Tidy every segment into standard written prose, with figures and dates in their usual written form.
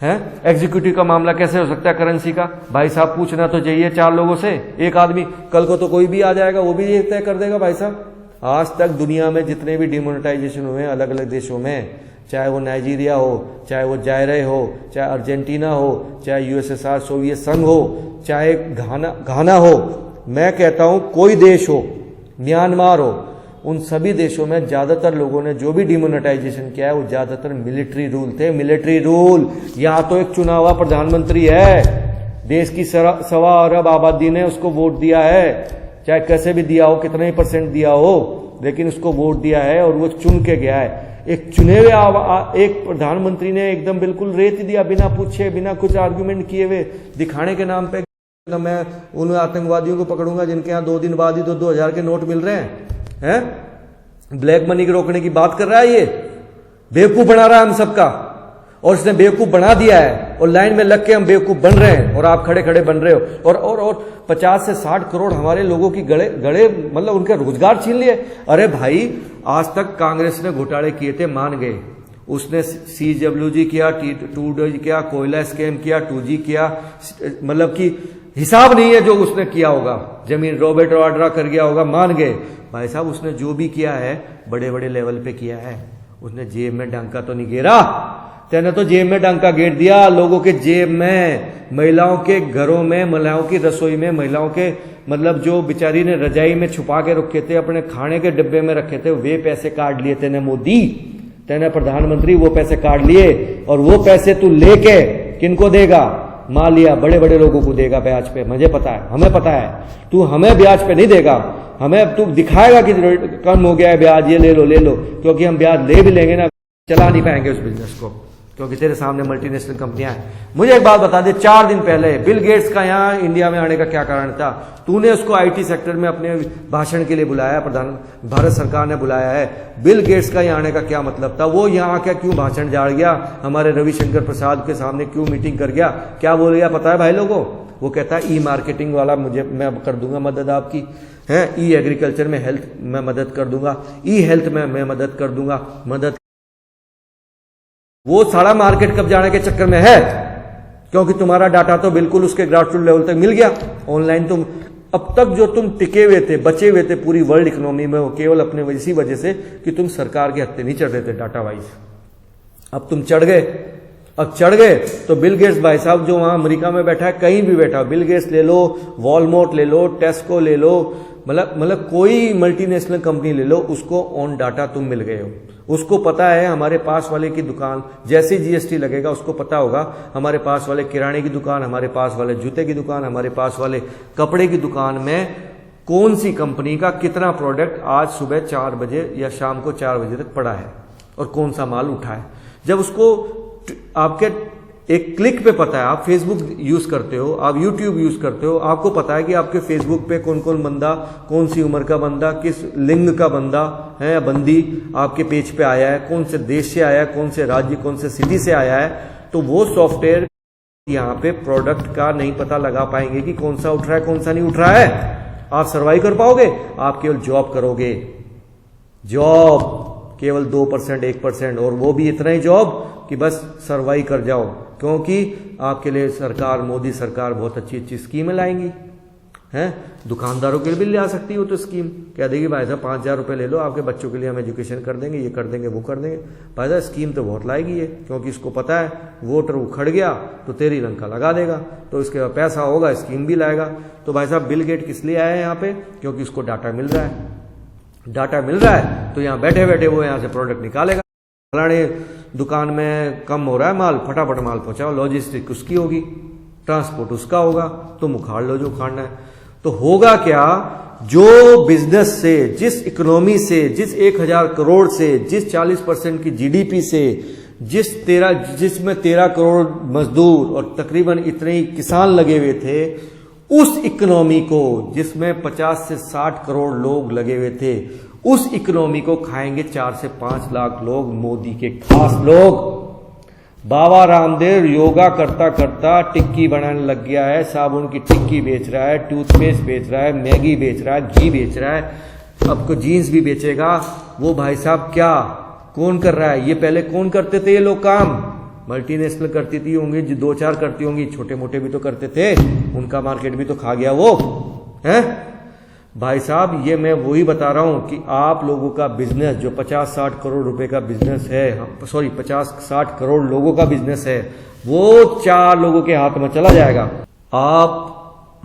है। एग्जीक्यूटिव का मामला कैसे हो सकता है करेंसी का? भाई साहब पूछना तो चाहिए 4 लोगों से, एक आदमी, कल को तो कोई भी आ जाएगा वो भी ये तय कर देगा। भाई साहब आज तक दुनिया में जितने भी डिमोनेटाइजेशन हुए अलग अलग देशों में, चाहे वो नाइजीरिया हो, चाहे वो जायरे हो, चाहे अर्जेंटीना हो, चाहे यूएसएसआर सोवियत संघ हो, चाहे घाना हो, मैं कहता हूं कोई देश हो, म्यांमार हो, उन सभी देशों में ज्यादातर लोगों ने जो भी डिमोनेटाइजेशन किया है वो ज्यादातर मिलिट्री रूल थे। मिलिट्री रूल, यहां तो एक चुना हुआ प्रधानमंत्री है, देश की 1.25 अरब आबादी ने उसको वोट दिया है, चाहे कैसे भी दिया हो, कितने ही % दिया हो, लेकिन उसको वोट दिया है और वो चुन के गया है। एक चुने हुए एक प्रधानमंत्री ने एकदम बिल्कुल रेत दिया, बिना पूछे, बिना कुछ आर्ग्यूमेंट किए हुए, दिखाने के नाम पे मैं उन आतंकवादियों को पकड़ूंगा जिनके यहाँ 2 दिन बाद ही 2,000 के नोट मिल रहे हैं। ब्लैक मनी को रोकने की बात कर रहा है, ये बेवकूफ बना रहा है हम सबका, और उसने बेवकूफ बना दिया है और लाइन में लग के हम बेवकूफ बन रहे हैं और आप खड़े खड़े बन रहे हो। और 50 से 60 करोड़ हमारे लोगों की गड़े मतलब उनके रोजगार छीन लिए। अरे भाई आज तक कांग्रेस ने घोटाले किए थे, मान गए, उसने CWG किया, 2G किया, कोयला स्कैम किया, 2G किया, मतलब कि हिसाब नहीं है जो उसने किया होगा, जमीन रॉबर्ट वाड्रा कर गया होगा, मान गए। भाई साहब उसने जो भी किया है बड़े बड़े लेवल पे किया है, उसने जेब में डंका तो नहीं गिरा, तेने तो जेब में डंका गिर दिया, लोगों के जेब में, महिलाओं के घरों में, महिलाओं की रसोई में, महिलाओं के मतलब जो बेचारी ने रजाई में छुपा के रखे थे, अपने खाने के डिब्बे में रखे थे, वे पैसे काट लिए तेने मोदी, तेने प्रधानमंत्री वो पैसे काट लिए, और वो पैसे तू लेके किनको देगा? मान लिया बड़े बड़े लोगों को देगा ब्याज पे, मुझे पता है, हमें पता है, तू हमें ब्याज पे नहीं देगा, हमें तू दिखाएगा कि कम हो गया है ब्याज, ये ले लो, क्योंकि हम ब्याज ले भी लेंगे ना, चला नहीं पाएंगे उस बिजनेस को, क्योंकि तेरे सामने मल्टीनेशनल कंपनियां हैं। मुझे एक बात बता दे, 4 दिन पहले बिल गेट्स का यहाँ इंडिया में आने का क्या कारण था? तूने उसको IT सेक्टर में अपने भाषण के लिए बुलाया, भारत सरकार ने बुलाया है, बिल गेट्स का यहाँ आने का क्या मतलब था? वो यहाँ आके क्यों भाषण झाड़ गया, हमारे रविशंकर प्रसाद के सामने क्यों मीटिंग कर गया, क्या बोल गया पता है भाई लोगों? वो कहता है E-मार्केटिंग वाला मैं कर दूंगा मदद आपकी, है E-एग्रीकल्चर में हेल्थ में मदद कर दूंगा, E-हेल्थ में मैं मदद कर दूंगा, मदद। वो सारा मार्केट कब जाने के चक्कर में है, क्योंकि तुम्हारा डाटा तो बिल्कुल उसके ग्रासरूट लेवल तक मिल गया ऑनलाइन। तुम अब तक जो तुम टिके हुए थे, बचे हुए थे पूरी वर्ल्ड इकोनॉमी में, वो केवल अपने इसी वजह से कि तुम सरकार के हत्थे नहीं चढ़ रहे थे डाटा वाइज। अब तुम चढ़ गए, तो बिल गेट्स भाई साहब जो वहां अमेरिका में बैठा है, कहीं भी बैठा, बिल गेट्स ले लो, वॉलमार्ट ले लो, टेस्को ले लो, मतलब कोई मल्टीनेशनल कंपनी ले लो, उसको ऑन डाटा तुम मिल गए हो। उसको पता है हमारे पास वाले की दुकान, जैसे GST लगेगा उसको पता होगा हमारे पास वाले किराने की दुकान, हमारे पास वाले जूते की दुकान, हमारे पास वाले कपड़े की दुकान में कौन सी कंपनी का कितना प्रोडक्ट आज सुबह 4 बजे या शाम को 4 बजे तक पड़ा है और कौन सा माल उठा है। जब उसको आपके एक क्लिक पे पता है, आप फेसबुक यूज करते हो, आप यूट्यूब यूज करते हो, आपको पता है कि आपके फेसबुक पे कौन कौन बंदा, कौन सी उम्र का बंदा, किस लिंग का बंदा है या बंदी आपके पेज पे आया है, कौन से देश से आया है, कौन से राज्य, कौन से सिटी से आया है। तो वो सॉफ्टवेयर यहाँ पे प्रोडक्ट का नहीं पता लगा पाएंगे कि कौन सा उठ रहा है, कौन सा नहीं उठ रहा है। आप सर्वाइव कर पाओगे? आप केवल जॉब करोगे, जॉब केवल 2% 1%, और वो भी इतना ही जॉब कि बस सर्वाइव कर जाओ, क्योंकि आपके लिए सरकार, मोदी सरकार बहुत अच्छी अच्छी स्कीमें लाएंगी, हैं। दुकानदारों के लिए भी ले आ सकती हो तो स्कीम, कह देगी भाई साहब 5,000 रुपये ले लो, आपके बच्चों के लिए हम एजुकेशन कर देंगे, ये कर देंगे, वो कर देंगे। भाई साहब स्कीम तो बहुत लाएगी ये, क्योंकि इसको पता है वोटर उखड़ गया तो तेरी लंका लगा देगा, तो इसके बाद पैसा होगा, स्कीम भी लाएगा। तो भाई साहब बिल गेट किस लिए आया है यहाँ पे? क्योंकि उसको डाटा मिल रहा है, डाटा मिल रहा है तो यहाँ बैठे बैठे वो यहाँ से प्रोडक्ट निकालेगा। फलाने दुकान में कम हो रहा है माल, फटाफट माल पहुंचाओ, लॉजिस्टिक उसकी होगी, ट्रांसपोर्ट उसका होगा, तुम उखाड़ लो जो उखाड़ना है। तो होगा क्या, जो बिजनेस से, जिस इकोनॉमी से, जिस 1,000 करोड़ से, जिस 40% की GDP से, जिसमें 13 करोड़ मजदूर और तकरीबन इतने ही किसान लगे हुए थे, उस इकोनॉमी को, जिसमें 50 से 60 करोड़ लोग लगे हुए थे, उस इकोनॉमी को खाएंगे 4 से 5 लाख लोग, मोदी के खास लोग। बाबा रामदेव योगा करता करता टिक्की बनाने लग गया है, साबुन की टिक्की बेच रहा है, टूथपेस्ट बेच रहा है, मैगी बेच रहा है, घी बेच रहा है, अब को जीन्स भी बेचेगा। वो भाई साहब क्या कौन कर रहा है? ये पहले कौन करते थे ये लोग काम? मल्टीनेशनल करती थी होंगी, जो 2-4 करती होंगी, छोटे मोटे भी तो करते थे, उनका मार्केट भी तो खा गया वो है। भाई साहब ये मैं वही बता रहा हूं कि आप लोगों का बिजनेस जो 50-60 करोड़ रुपए का बिजनेस है, सॉरी 50-60 करोड़ लोगों का बिजनेस है, वो 4 लोगों के हाथ में चला जाएगा। आप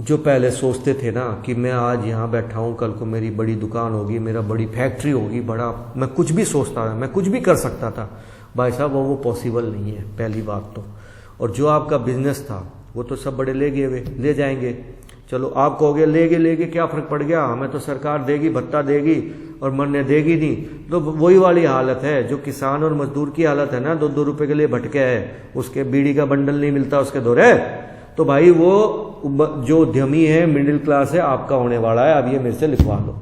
जो पहले सोचते थे ना कि मैं आज यहां बैठा हूं, कल को मेरी बड़ी दुकान होगी, मेरा बड़ी फैक्ट्री होगी, बड़ा मैं कुछ भी सोचता था, मैं कुछ भी कर सकता था, भाई साहब वो पॉसिबल नहीं है पहली बात तो। और जो आपका बिजनेस था वो तो सब बड़े ले गए, वे ले जाएंगे। चलो आप कहोगे लेगे क्या फर्क पड़ गया, हमें तो सरकार देगी, भत्ता देगी और मरने देगी नहीं। तो वही वाली हालत है जो किसान और मजदूर की हालत है ना, 2-2 रुपए के लिए भटके है, उसके बीड़ी का बंडल नहीं मिलता उसके दौरे। तो भाई वो जो उद्यमी है, मिडिल क्लास है, आपका होने वाला है, अब ये मेरे से लिखवा लो।